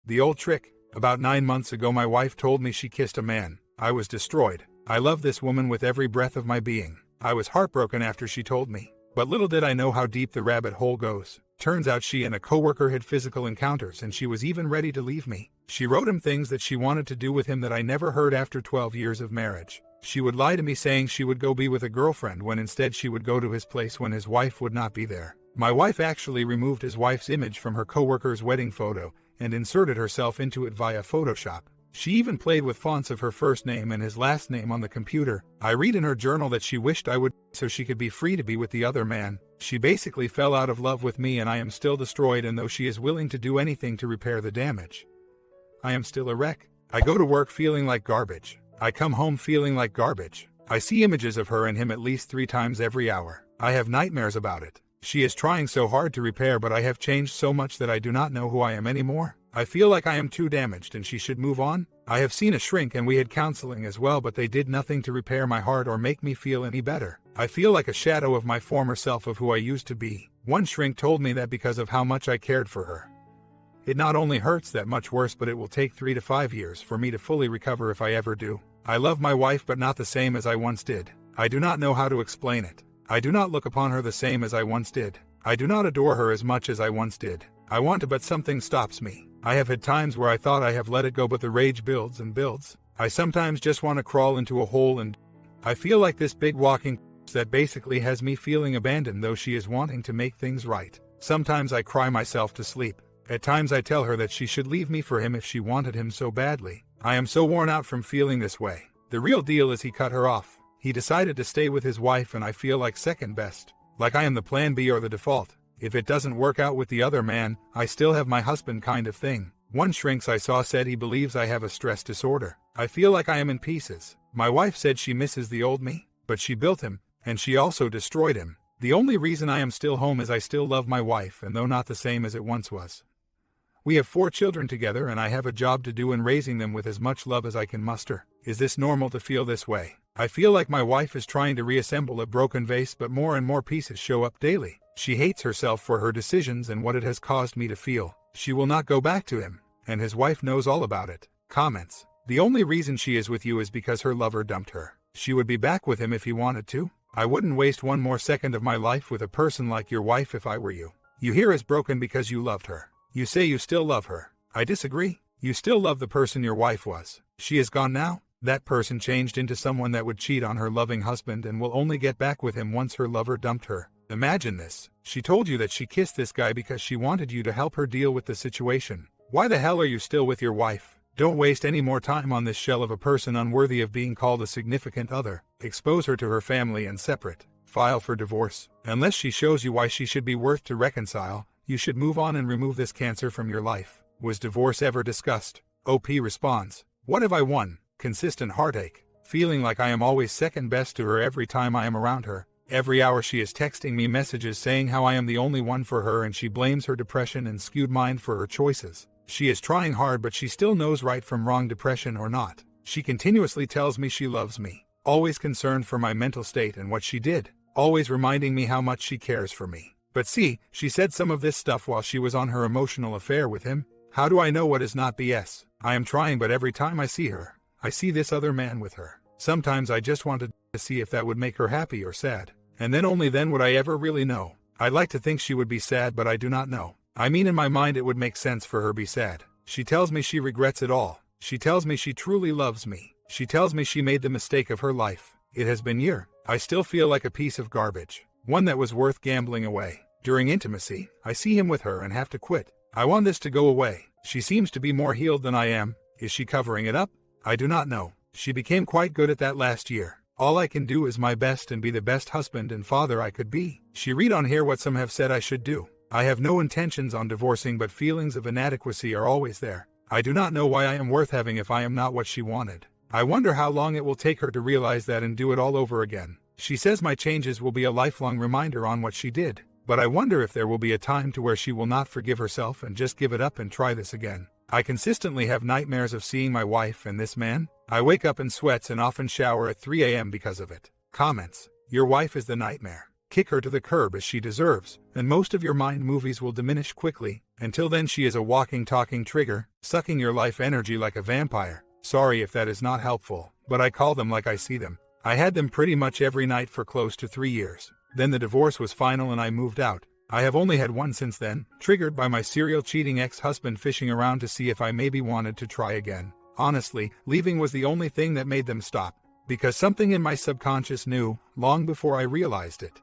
The old trick. About 9 months ago my wife told me she kissed a man. I was destroyed. I love this woman with every breath of my being. I was heartbroken after she told me. But little did I know how deep the rabbit hole goes. Turns out she and a coworker had physical encounters and she was even ready to leave me. She wrote him things that she wanted to do with him that I never heard after 12 years of marriage. She would lie to me saying she would go be with a girlfriend when instead she would go to his place when his wife would not be there. My wife actually removed his wife's image from her coworker's wedding photo and inserted herself into it via Photoshop. She even played with fonts of her first name and his last name on the computer. I read in her journal that she wished I would so she could be free to be with the other man. She basically fell out of love with me and I am still destroyed, and though she is willing to do anything to repair the damage, I am still a wreck. I go to work feeling like garbage. I come home feeling like garbage. I see images of her and him at least 3 times every hour. I have nightmares about it. She is trying so hard to repair, but I have changed so much that I do not know who I am anymore. I feel like I am too damaged and she should move on. I have seen a shrink and we had counseling as well, but they did nothing to repair my heart or make me feel any better. I feel like a shadow of my former self, of who I used to be. One shrink told me that because of how much I cared for her, it not only hurts that much worse, but it will take 3 to 5 years for me to fully recover if I ever do. I love my wife, but not the same as I once did. I do not know how to explain it. I do not look upon her the same as I once did. I do not adore her as much as I once did. I want to, but something stops me. I have had times where I thought I have let it go, but the rage builds and builds. I sometimes just want to crawl into a hole, and I feel like this big walking that basically has me feeling abandoned, though she is wanting to make things right. Sometimes I cry myself to sleep. At times I tell her that she should leave me for him if she wanted him so badly. I am so worn out from feeling this way. The real deal is he cut her off. He decided to stay with his wife, and I feel like second best. Like I am the plan B or the default. If it doesn't work out with the other man, I still have my husband kind of thing. One shrinks I saw said he believes I have a stress disorder. I feel like I am in pieces. My wife said she misses the old me, but she built him, and she also destroyed him. The only reason I am still home is I still love my wife, and though not the same as it once was. We have 4 children together and I have a job to do in raising them with as much love as I can muster. Is this normal to feel this way? I feel like my wife is trying to reassemble a broken vase, but more and more pieces show up daily. She hates herself for her decisions and what it has caused me to feel. She will not go back to him, and his wife knows all about it. Comments. The only reason she is with you is because her lover dumped her. She would be back with him if he wanted to. I wouldn't waste one more second of my life with a person like your wife if I were you. You hear is broken because you loved her. You say you still love her. I disagree. You still love the person your wife was. She is gone now. That person changed into someone that would cheat on her loving husband and will only get back with him once her lover dumped her. Imagine this. She told you that she kissed this guy because she wanted you to help her deal with the situation. Why the hell are you still with your wife? Don't waste any more time on this shell of a person unworthy of being called a significant other. Expose her to her family and separate. File for divorce. Unless she shows you why she should be worth to reconcile, you should move on and remove this cancer from your life. Was divorce ever discussed? OP responds, what have I won? Consistent heartache. Feeling like I am always second best to her every time I am around her. Every hour she is texting me messages saying how I am the only one for her, and she blames her depression and skewed mind for her choices. She is trying hard, but she still knows right from wrong, depression or not. She continuously tells me she loves me. Always concerned for my mental state and what she did. Always reminding me how much she cares for me. But see, she said some of this stuff while she was on her emotional affair with him. How do I know what is not BS? I am trying, but every time I see her, I see this other man with her. Sometimes I just wanted to see if that would make her happy or sad. And then only then would I ever really know. I'd like to think she would be sad, but I do not know. I mean, in my mind it would make sense for her be sad. She tells me she regrets it all. She tells me she truly loves me. She tells me she made the mistake of her life. It has been years. I still feel like a piece of garbage. One that was worth gambling away. During intimacy, I see him with her and have to quit. I want this to go away. She seems to be more healed than I am. Is she covering it up? I do not know. She became quite good at that last year. All I can do is my best and be the best husband and father I could be. She read on here what some have said I should do. I have no intentions on divorcing, but feelings of inadequacy are always there. I do not know why I am worth having if I am not what she wanted. I wonder how long it will take her to realize that and do it all over again. She says my changes will be a lifelong reminder on what she did. But I wonder if there will be a time to where she will not forgive herself and just give it up and try this again. I consistently have nightmares of seeing my wife and this man. I wake up in sweats and often shower at 3 a.m. because of it. Comments. Your wife is the nightmare. Kick her to the curb as she deserves, and most of your mind movies will diminish quickly. Until then she is a walking talking trigger, sucking your life energy like a vampire. Sorry if that is not helpful, but I call them like I see them. I had them pretty much every night for close to 3 years. Then the divorce was final and I moved out. I have only had one since then, triggered by my serial cheating ex-husband fishing around to see if I maybe wanted to try again. Honestly, leaving was the only thing that made them stop. Because something in my subconscious knew, long before I realized it,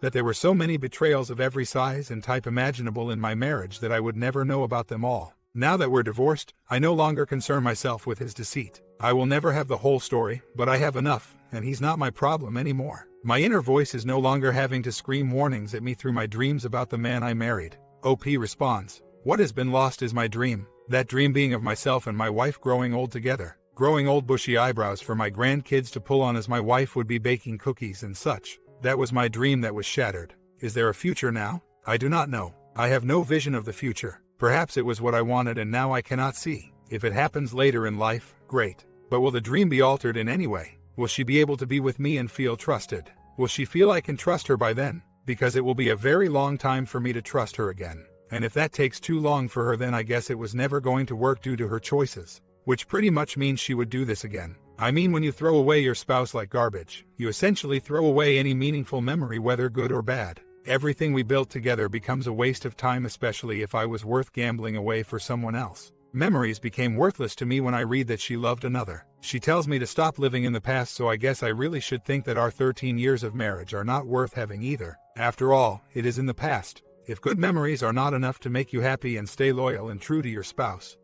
that there were so many betrayals of every size and type imaginable in my marriage that I would never know about them all. Now that we're divorced, I no longer concern myself with his deceit. I will never have the whole story, but I have enough, and he's not my problem anymore. My inner voice is no longer having to scream warnings at me through my dreams about the man I married. OP responds, what has been lost is my dream, that dream being of myself and my wife growing old together. Growing old bushy eyebrows for my grandkids to pull on as my wife would be baking cookies and such. That was my dream that was shattered. Is there a future now? I do not know. I have no vision of the future. Perhaps it was what I wanted and now I cannot see. If it happens later in life, great. But will the dream be altered in any way? Will she be able to be with me and feel trusted? Will she feel I can trust her by then? Because it will be a very long time for me to trust her again. And if that takes too long for her, then I guess it was never going to work due to her choices. Which pretty much means she would do this again. I mean, when you throw away your spouse like garbage, you essentially throw away any meaningful memory, whether good or bad. Everything we built together becomes a waste of time, especially if I was worth gambling away for someone else. Memories became worthless to me when I read that she loved another. She tells me to stop living in the past, so I guess I really should think that our 13 years of marriage are not worth having either. After all, it is in the past. If good memories are not enough to make you happy and stay loyal and true to your spouse,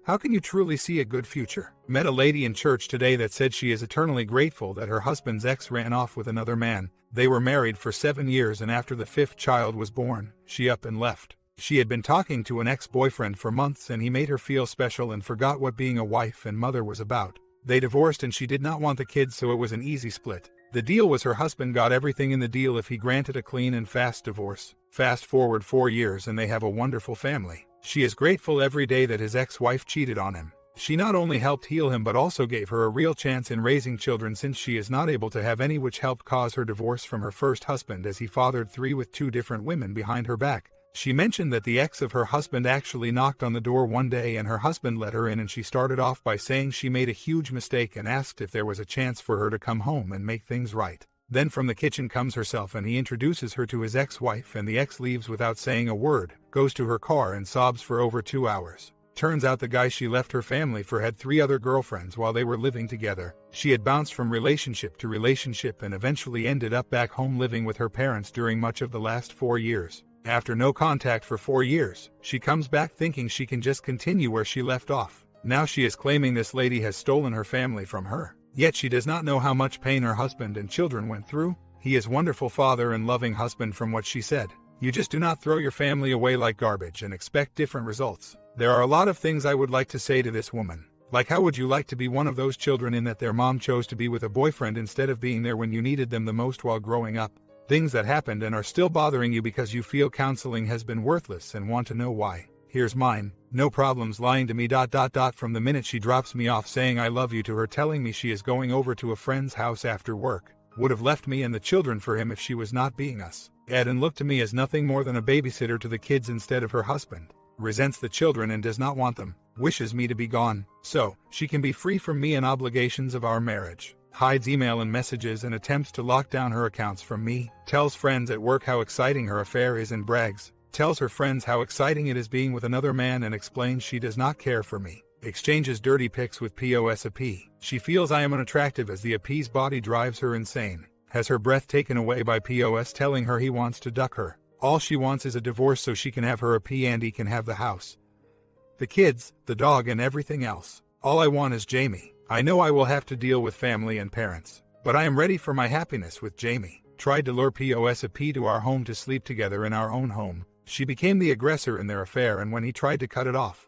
how can you truly see a good future? Met a lady in church today that said she is eternally grateful that her husband's ex ran off with another man. They were married for 7 years and after the 5th child was born, she up and left. She had been talking to an ex-boyfriend for months and he made her feel special and forgot what being a wife and mother was about. They divorced and she did not want the kids, so it was an easy split. The deal was her husband got everything in the deal if he granted a clean and fast divorce. Fast forward 4 years and they have a wonderful family. She is grateful every day that his ex-wife cheated on him. She not only helped heal him but also gave her a real chance in raising children, since she is not able to have any, which helped cause her divorce from her first husband as he fathered 3 with 2 different women behind her back. She mentioned that the ex of her husband actually knocked on the door one day and her husband let her in, and she started off by saying she made a huge mistake and asked if there was a chance for her to come home and make things right. Then from the kitchen comes herself and he introduces her to his ex-wife, and the ex leaves without saying a word, goes to her car and sobs for over 2 hours. Turns out the guy she left her family for had 3 other girlfriends while they were living together. She had bounced from relationship to relationship and eventually ended up back home living with her parents during much of the last 4 years. After no contact for 4 years, she comes back thinking she can just continue where she left off. Now she is claiming this lady has stolen her family from her. Yet she does not know how much pain her husband and children went through. He is a wonderful father and loving husband from what she said. You just do not throw your family away like garbage and expect different results. There are a lot of things I would like to say to this woman. Like, how would you like to be one of those children in that their mom chose to be with a boyfriend instead of being there when you needed them the most while growing up? Things that happened and are still bothering you because you feel counseling has been worthless and want to know why. Here's mine. No problems lying to me ... From the minute she drops me off saying I love you to her telling me she is going over to a friend's house after work. Would have left me and the children for him if she was not being us. And looked to me as nothing more than a babysitter to the kids instead of her husband. Resents the children and does not want them. Wishes me to be gone, so she can be free from me and obligations of our marriage. Hides email and messages and attempts to lock down her accounts from me. Tells friends at work how exciting her affair is and brags. Tells her friends how exciting it is being with another man and explains she does not care for me. Exchanges dirty pics with POSAP. She feels I am unattractive as the AP's body drives her insane. Has her breath taken away by POS telling her he wants to duck her. All she wants is a divorce so she can have her AP and he can have the house, the kids, the dog and everything else. All I want is Jamie. I know I will have to deal with family and parents, but I am ready for my happiness with Jamie. Tried to lure POSAP to our home to sleep together in our own home. She became the aggressor in their affair, and when he tried to cut it off,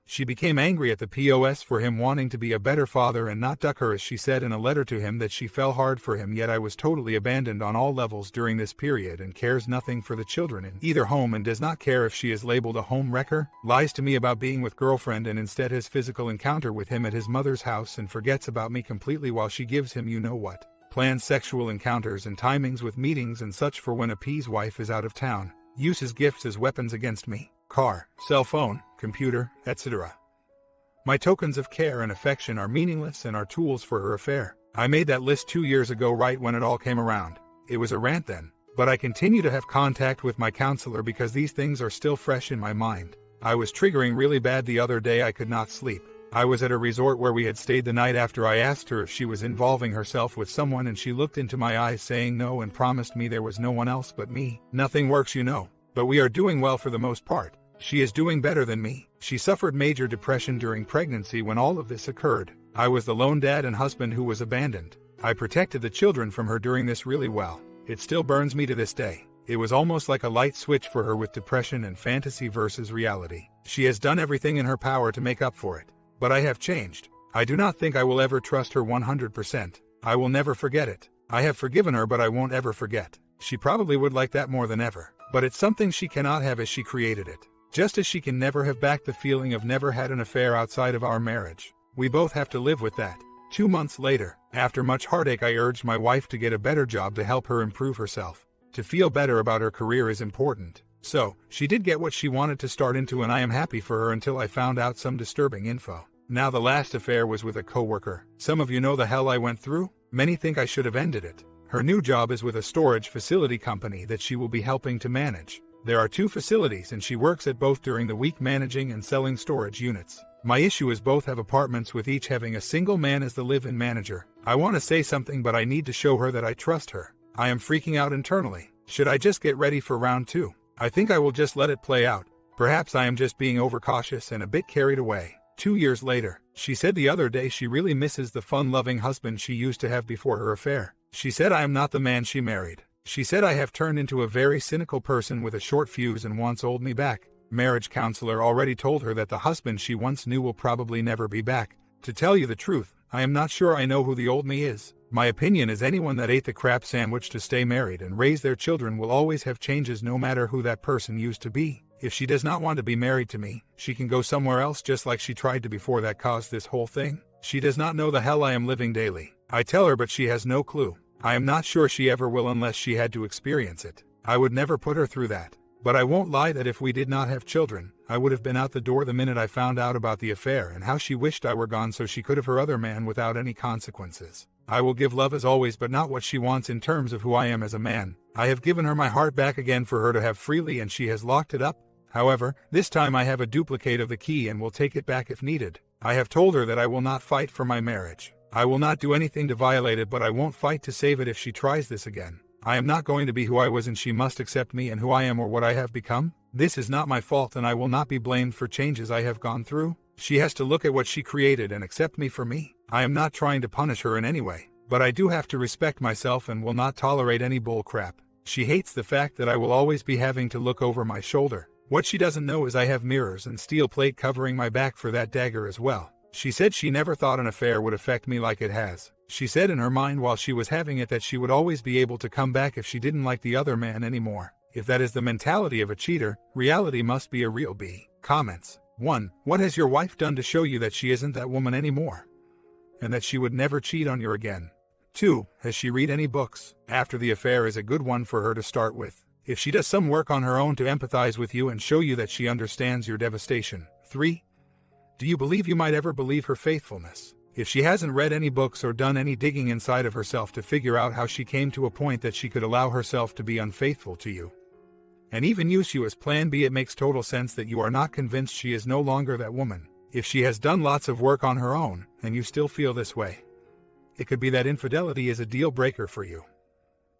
she became angry at the POS for him wanting to be a better father and not duck her, as she said in a letter to him that she fell hard for him. Yet I was totally abandoned on all levels during this period and cares nothing for the children in either home and does not care if she is labeled a home wrecker. Lies to me about being with girlfriend and instead has physical encounter with him at his mother's house and forgets about me completely while she gives him you know what. Plans sexual encounters and timings with meetings and such for when AP's wife is out of town. Uses gifts as weapons against me. car, cell phone, computer, etc. My tokens of care and affection are meaningless and are tools for her affair. I made that list 2 years ago, right when it all came around. It was a rant then, but I continue to have contact with my counselor because these things are still fresh in my mind. I was triggering really bad the other day. I could not sleep. I was at a resort where we had stayed the night after. I asked her if she was involving herself with someone, and she looked into my eyes saying no and promised me there was no one else but me. Nothing works, you know, but we are doing well for the most part. She is doing better than me. She suffered major depression during pregnancy when all of this occurred. I was the lone dad and husband who was abandoned. I protected the children from her during this really well. It still burns me to this day. It was almost like a light switch for her with depression and fantasy versus reality. She has done everything in her power to make up for it. But I have changed. I do not think I will ever trust her 100%. I will never forget it. I have forgiven her, but I won't ever forget. She probably would like that more than ever. But it's something she cannot have as she created it. Just as she can never have back the feeling of never had an affair outside of our marriage. We both have to live with that. 2 months later, after much heartache, I urged my wife to get a better job to help her improve herself. To feel better about her career is important. So, she did get what she wanted to start into, and I am happy for her until I found out some disturbing info. Now, the last affair was with a coworker. Some of you know the hell I went through. Many think I should have ended it. Her new job is with a storage facility company that she will be helping to manage. There are 2 facilities and she works at both during the week, managing and selling storage units. My issue is both have apartments with each having a single man as the live-in manager. I want to say something, but I need to show her that I trust her. I am freaking out internally. Should I just get ready for round 2? I think I will just let it play out. Perhaps I am just being overcautious and a bit carried away. 2 years later, she said the other day she really misses the fun-loving husband she used to have before her affair. She said I am not the man she married. She said I have turned into a very cynical person with a short fuse and wants old me back. Marriage counselor already told her that the husband she once knew will probably never be back. To tell you the truth, I am not sure I know who the old me is. My opinion is anyone that ate the crap sandwich to stay married and raise their children will always have changes no matter who that person used to be. If she does not want to be married to me, she can go somewhere else just like she tried to before that caused this whole thing. She does not know the hell I am living daily. I tell her, but she has no clue. I am not sure she ever will unless she had to experience it. I would never put her through that. But I won't lie that if we did not have children, I would have been out the door the minute I found out about the affair and how she wished I were gone so she could have her other man without any consequences. I will give love as always, but not what she wants in terms of who I am as a man. I have given her my heart back again for her to have freely and she has locked it up. However, this time I have a duplicate of the key and will take it back if needed. I have told her that I will not fight for my marriage. I will not do anything to violate it, but I won't fight to save it if she tries this again. I am not going to be who I was and she must accept me and who I am or what I have become. This is not my fault and I will not be blamed for changes I have gone through. She has to look at what she created and accept me for me. I am not trying to punish her in any way, but I do have to respect myself and will not tolerate any bull crap. She hates the fact that I will always be having to look over my shoulder. What she doesn't know is I have mirrors and steel plate covering my back for that dagger as well. She said she never thought an affair would affect me like it has. She said in her mind while she was having it that she would always be able to come back if she didn't like the other man anymore. If that is the mentality of a cheater, reality must be a real B. Comments. 1. What has your wife done to show you that she isn't that woman anymore? And that she would never cheat on you again? 2. Has she read any books? After the affair is a good one for her to start with. If she does some work on her own to empathize with you and show you that she understands your devastation. 3. Do you believe you might ever believe her faithfulness? If she hasn't read any books or done any digging inside of herself to figure out how she came to a point that she could allow herself to be unfaithful to you, and even use you as plan B, it makes total sense that you are not convinced she is no longer that woman. If she has done lots of work on her own, and you still feel this way, it could be that infidelity is a deal breaker for you.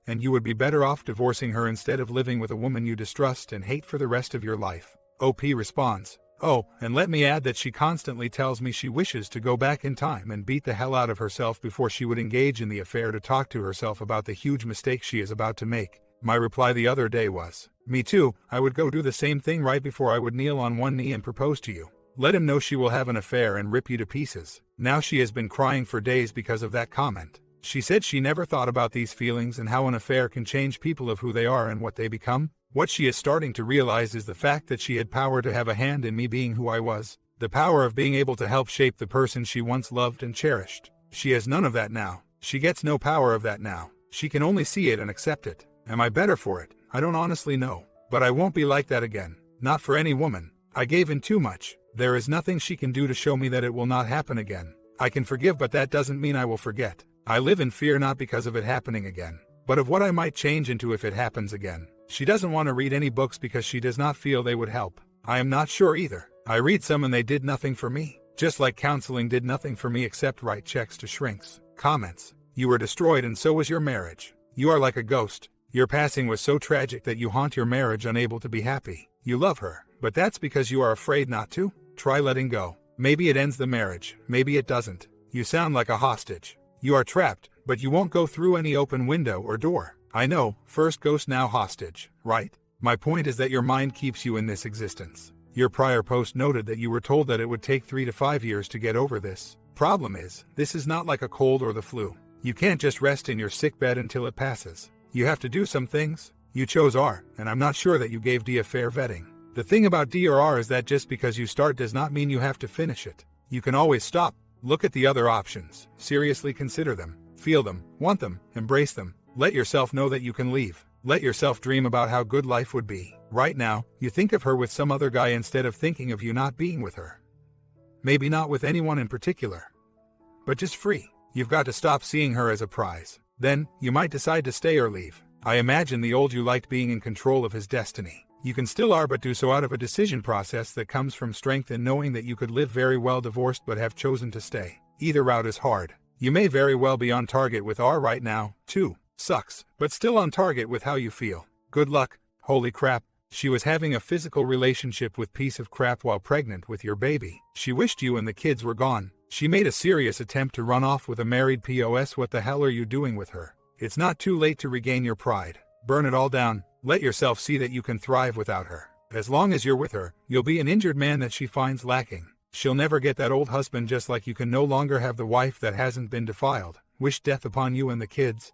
And you would be better off divorcing her instead of living with a woman you distrust and hate for the rest of your life. OP responds, oh, and let me add that she constantly tells me she wishes to go back in time and beat the hell out of herself before she would engage in the affair to talk to herself about the huge mistake she is about to make. My reply the other day was, me too, I would go do the same thing right before I would kneel on one knee and propose to you. Let him know she will have an affair and rip you to pieces. Now she has been crying for days because of that comment. She said she never thought about these feelings and how an affair can change people of who they are and what they become. What she is starting to realize is the fact that she had power to have a hand in me being who I was. The power of being able to help shape the person she once loved and cherished. She has none of that now. She gets no power of that now. She can only see it and accept it. Am I better for it? I don't honestly know. But I won't be like that again. Not for any woman. I gave in too much. There is nothing she can do to show me that it will not happen again. I can forgive, but that doesn't mean I will forget. I live in fear not because of it happening again, but of what I might change into if it happens again. She doesn't want to read any books because she does not feel they would help. I am not sure either. I read some and they did nothing for me. Just like counseling did nothing for me except write checks to shrinks. Comments. You were destroyed and so was your marriage. You are like a ghost. Your passing was so tragic that you haunt your marriage, unable to be happy. You love her, but that's because you are afraid not to. Try letting go. Maybe it ends the marriage, maybe it doesn't. You sound like a hostage. You are trapped, but you won't go through any open window or door. I know, first ghost now hostage, right? My point is that your mind keeps you in this existence. Your prior post noted that you were told that it would take 3 to 5 years to get over this. Problem is, this is not like a cold or the flu. You can't just rest in your sick bed until it passes. You have to do some things. You chose R, and I'm not sure that you gave D a fair vetting. The thing about D or R is that just because you start does not mean you have to finish it. You can always stop. Look at the other options. Seriously consider them. Feel them, want them, embrace them. Let yourself know that you can leave. Let yourself dream about how good life would be. Right now, you think of her with some other guy instead of thinking of you not being with her. Maybe not with anyone in particular, but just free. You've got to stop seeing her as a prize. Then, you might decide to stay or leave. I imagine the old you liked being in control of his destiny. You can still are, but do so out of a decision process that comes from strength and knowing that you could live very well divorced but have chosen to stay. Either route is hard. You may very well be on target with R right now, too. Sucks, but still on target with how you feel. Good luck. Holy crap. She was having a physical relationship with piece of crap while pregnant with your baby. She wished you and the kids were gone. She made a serious attempt to run off with a married POS. What the hell are you doing with her? It's not too late to regain your pride. Burn it all down. Let yourself see that you can thrive without her. As long as you're with her, you'll be an injured man that she finds lacking. She'll never get that old husband, just like you can no longer have the wife that hasn't been defiled, wished death upon you and the kids,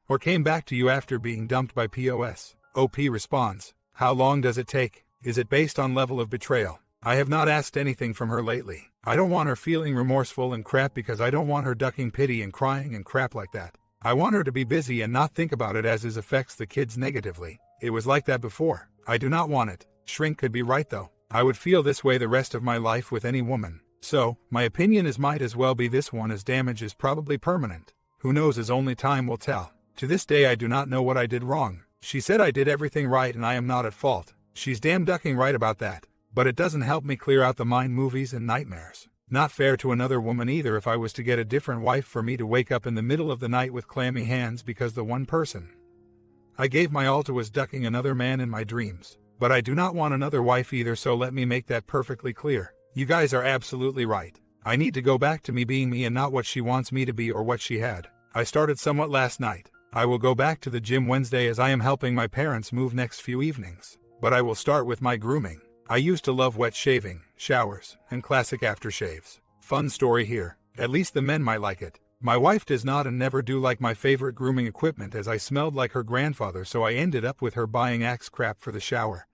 or came back to you after being dumped by POS. OP responds, how long does it take? Is it based on level of betrayal? I have not asked anything from her lately. I don't want her feeling remorseful and crap because I don't want her ducking pity and crying and crap like that. I want her to be busy and not think about it as it affects the kids negatively. It was like that before. I do not want it. Shrink could be right though. I would feel this way the rest of my life with any woman. So, my opinion is might as well be this one, as damage is probably permanent. Who knows, as only time will tell. To this day I do not know what I did wrong. She said I did everything right and I am not at fault. She's damn ducking right about that. But it doesn't help me clear out the mind movies and nightmares. Not fair to another woman either if I was to get a different wife for me to wake up in the middle of the night with clammy hands because the one person I gave my all to was ducking another man in my dreams. But I do not want another wife either, so let me make that perfectly clear. You guys are absolutely right. I need to go back to me being me and not what she wants me to be or what she had. I started somewhat last night. I will go back to the gym Wednesday as I am helping my parents move next few evenings. But I will start with my grooming. I used to love wet shaving, showers, and classic aftershaves. Fun story here. At least the men might like it. My wife does not and never do like my favorite grooming equipment, as I smelled like her grandfather, so I ended up with her buying Axe crap for the shower,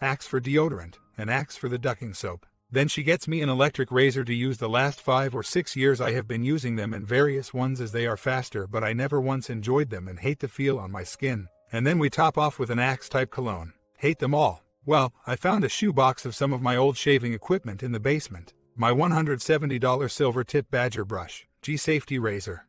Axe for deodorant, and Axe for the ducking soap. Then she gets me an electric razor to use. The last 5 or 6 years I have been using them and various ones as they are faster, but I never once enjoyed them and hate the feel on my skin. And then we top off with an Axe type cologne. Hate them all. Well, I found a shoebox of some of my old shaving equipment in the basement. My $170 silver tip badger brush, G-Safety razor,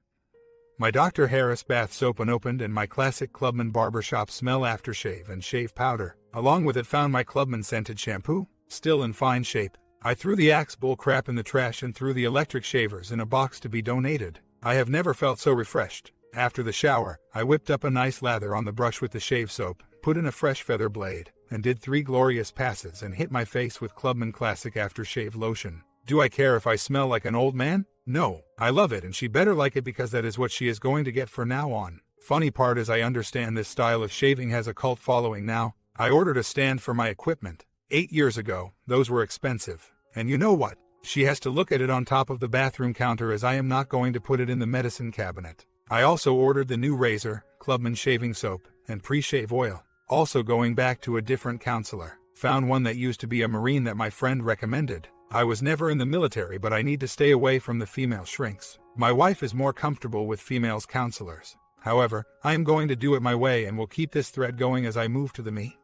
my Dr. Harris bath soap unopened, and my classic Clubman barbershop smell aftershave and shave powder. Along with it found my Clubman scented shampoo, still in fine shape. I threw the Axe bull crap in the trash and threw the electric shavers in a box to be donated. I have never felt so refreshed. After the shower, I whipped up a nice lather on the brush with the shave soap, put in a fresh feather blade, and did 3 glorious passes and hit my face with Clubman Classic Aftershave Lotion. Do I care if I smell like an old man? No. I love it, and she better like it because that is what she is going to get from now on. Funny part is I understand this style of shaving has a cult following now. I ordered a stand for my equipment 8 years ago. Those were expensive. And you know what? She has to look at it on top of the bathroom counter, as I am not going to put it in the medicine cabinet. I also ordered the new razor, Clubman shaving soap, and pre-shave oil. Also going back to a different counselor. Found one that used to be a Marine that my friend recommended. I was never in the military, but I need to stay away from the female shrinks. My wife is more comfortable with females counselors. However, I am going to do it my way and will keep this thread going as I move to the me.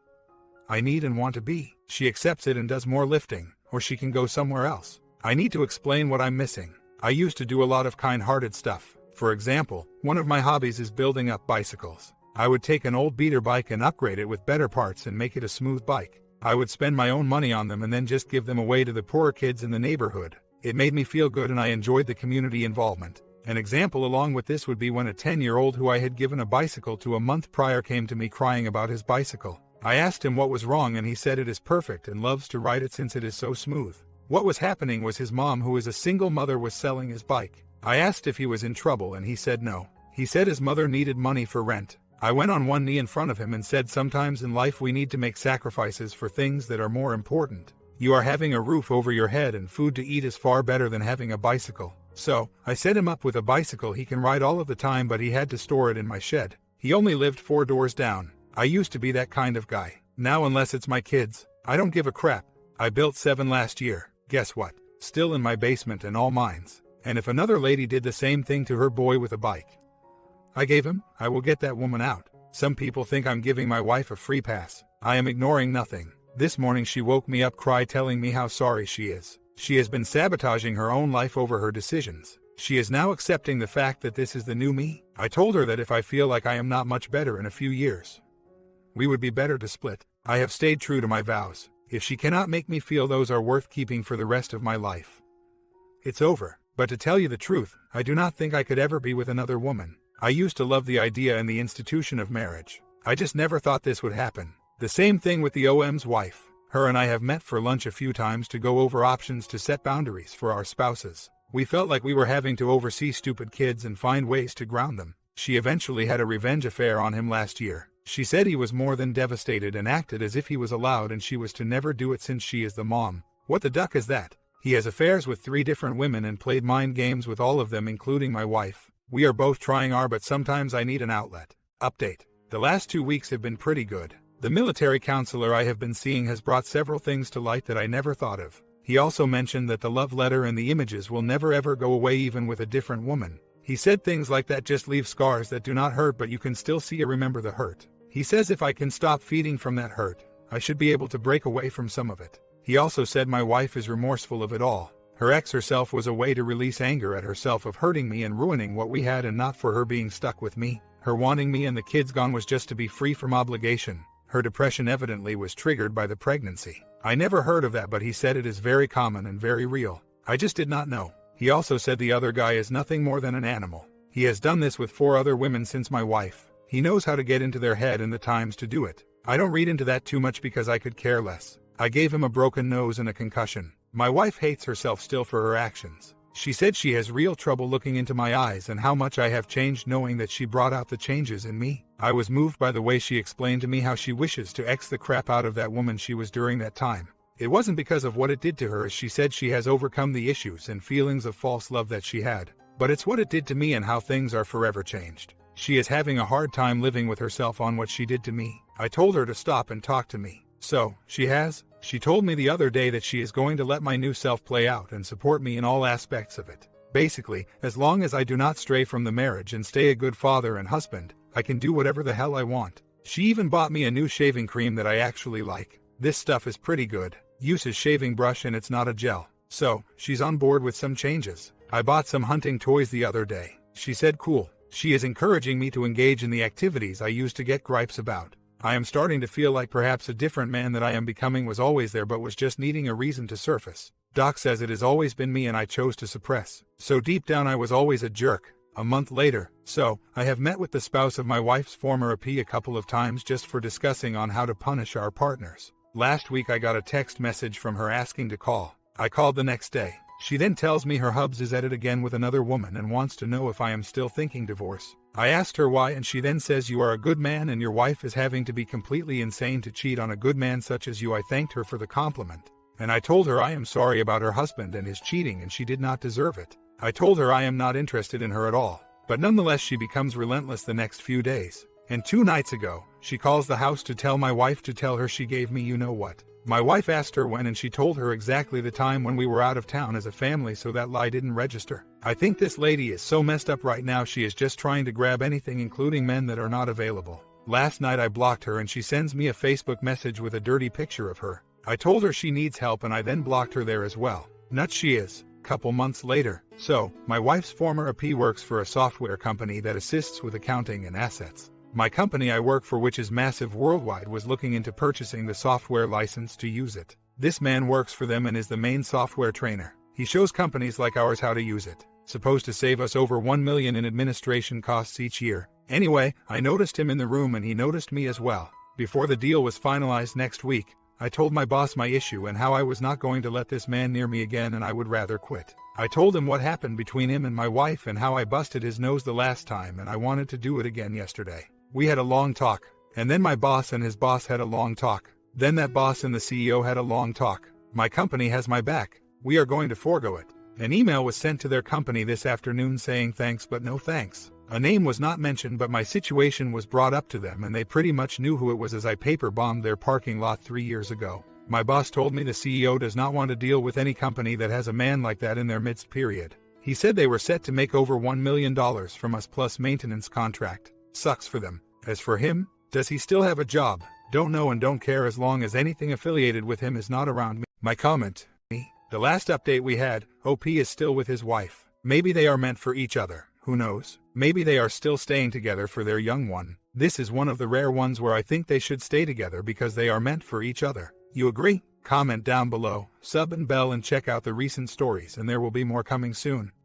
I need and want to be. She accepts it and does more lifting, or she can go somewhere else. I need to explain what I'm missing. I used to do a lot of kind-hearted stuff. For example, one of my hobbies is building up bicycles. I would take an old beater bike and upgrade it with better parts and make it a smooth bike. I would spend my own money on them and then just give them away to the poorer kids in the neighborhood. It made me feel good and I enjoyed the community involvement. An example along with this would be when a 10-year-old who I had given a bicycle to a month prior came to me crying about his bicycle. I asked him what was wrong and he said it is perfect and loves to ride it since it is so smooth. What was happening was his mom, who is a single mother, was selling his bike. I asked if he was in trouble and he said no. He said his mother needed money for rent. I went on one knee in front of him and said sometimes in life we need to make sacrifices for things that are more important. You are having a roof over your head and food to eat is far better than having a bicycle. So, I set him up with a bicycle he can ride all of the time, but he had to store it in my shed. He only lived 4 doors down. I used to be that kind of guy. Now unless it's my kids, I don't give a crap. I built 7 last year. Guess what? Still in my basement and all mines. And if another lady did the same thing to her boy with a bike I gave him, I will get that woman out. Some people think I'm giving my wife a free pass. I am ignoring nothing. This morning she woke me up telling me how sorry she is. She has been sabotaging her own life over her decisions. She is now accepting the fact that this is the new me. I told her that if I feel like I am not much better in a few years, we would be better to split. I have stayed true to my vows. If she cannot make me feel those are worth keeping for the rest of my life, it's over. But to tell you the truth, I do not think I could ever be with another woman. I used to love the idea and the institution of marriage. I just never thought this would happen. The same thing with the OM's wife. Her and I have met for lunch a few times to go over options to set boundaries for our spouses. We felt like we were having to oversee stupid kids and find ways to ground them. She eventually had a revenge affair on him last year. She said he was more than devastated and acted as if he was allowed and she was to never do it since she is the mom. What the duck is that? He has affairs with 3 different women and played mind games with all of them, including my wife. We are both trying but sometimes I need an outlet. Update. The last 2 weeks have been pretty good. The military counselor I have been seeing has brought several things to light that I never thought of. He also mentioned that the love letter and the images will never ever go away even with a different woman. He said things like that just leave scars that do not hurt but you can still see or remember the hurt. He says if I can stop feeding from that hurt, I should be able to break away from some of it. He also said my wife is remorseful of it all. Her ex herself was a way to release anger at herself of hurting me and ruining what we had and not for her being stuck with me. Her wanting me and the kids gone was just to be free from obligation. Her depression evidently was triggered by the pregnancy. I never heard of that but he said it is very common and very real. I just did not know. He also said the other guy is nothing more than an animal. He has done this with 4 other women since my wife. He knows how to get into their head and the times to do it. I don't read into that too much because I could care less. I gave him a broken nose and a concussion. My wife hates herself still for her actions. She said she has real trouble looking into my eyes and how much I have changed, knowing that she brought out the changes in me. I was moved by the way she explained to me how she wishes to X the crap out of that woman she was during that time. It wasn't because of what it did to her, as she said she has overcome the issues and feelings of false love that she had. But it's what it did to me and how things are forever changed. She is having a hard time living with herself on what she did to me. I told her to stop and talk to me. So, she has. She told me the other day that she is going to let my new self play out and support me in all aspects of it. Basically, as long as I do not stray from the marriage and stay a good father and husband, I can do whatever the hell I want. She even bought me a new shaving cream that I actually like. This stuff is pretty good. Uses shaving brush and it's not a gel. So, she's on board with some changes. I bought some hunting toys the other day. She said cool. She is encouraging me to engage in the activities I used to get gripes about. I am starting to feel like perhaps a different man that I am becoming was always there but was just needing a reason to surface. Doc says it has always been me and I chose to suppress. So deep down I was always a jerk. A month later, so, I have met with the spouse of my wife's former AP a couple of times just for discussing on how to punish our partners. Last week I got a text message from her asking to call. I called the next day. She then tells me her hubs is at it again with another woman and wants to know if I am still thinking divorce. I asked her why and she then says you are a good man and your wife is having to be completely insane to cheat on a good man such as you. I thanked her for the compliment. And I told her I am sorry about her husband and his cheating and she did not deserve it. I told her I am not interested in her at all. But nonetheless she becomes relentless the next few days. And 2 nights ago, she calls the house to tell my wife to tell her she gave me you know what. My wife asked her when and she told her exactly the time when we were out of town as a family, so that lie didn't register. I think this lady is so messed up right now she is just trying to grab anything including men that are not available. Last night I blocked her and she sends me a Facebook message with a dirty picture of her. I told her she needs help and I then blocked her there as well. Nuts she is. Couple months later. So, my wife's former AP works for a software company that assists with accounting and assets. My company I work for, which is massive worldwide, was looking into purchasing the software license to use it. This man works for them and is the main software trainer. He shows companies like ours how to use it. Supposed to save us over $1 million in administration costs each year. Anyway, I noticed him in the room and he noticed me as well. Before the deal was finalized next week, I told my boss my issue and how I was not going to let this man near me again and I would rather quit. I told him what happened between him and my wife and how I busted his nose the last time and I wanted to do it again yesterday. We had a long talk, and then my boss and his boss had a long talk. Then that boss and the CEO had a long talk. My company has my back. We are going to forego it. An email was sent to their company this afternoon saying thanks but no thanks. A name was not mentioned, but my situation was brought up to them and they pretty much knew who it was as I paper bombed their parking lot 3 years ago. My boss told me the CEO does not want to deal with any company that has a man like that in their midst, period. He said they were set to make over $1 million from us plus maintenance contract. Sucks for them. As for him, does he still have a job? Don't know and don't care as long as anything affiliated with him is not around me. My comment. The last update we had, OP is still with his wife. Maybe they are meant for each other. Who knows? Maybe they are still staying together for their young one. This is one of the rare ones where I think they should stay together because they are meant for each other. You agree? Comment down below, sub and bell and check out the recent stories and there will be more coming soon.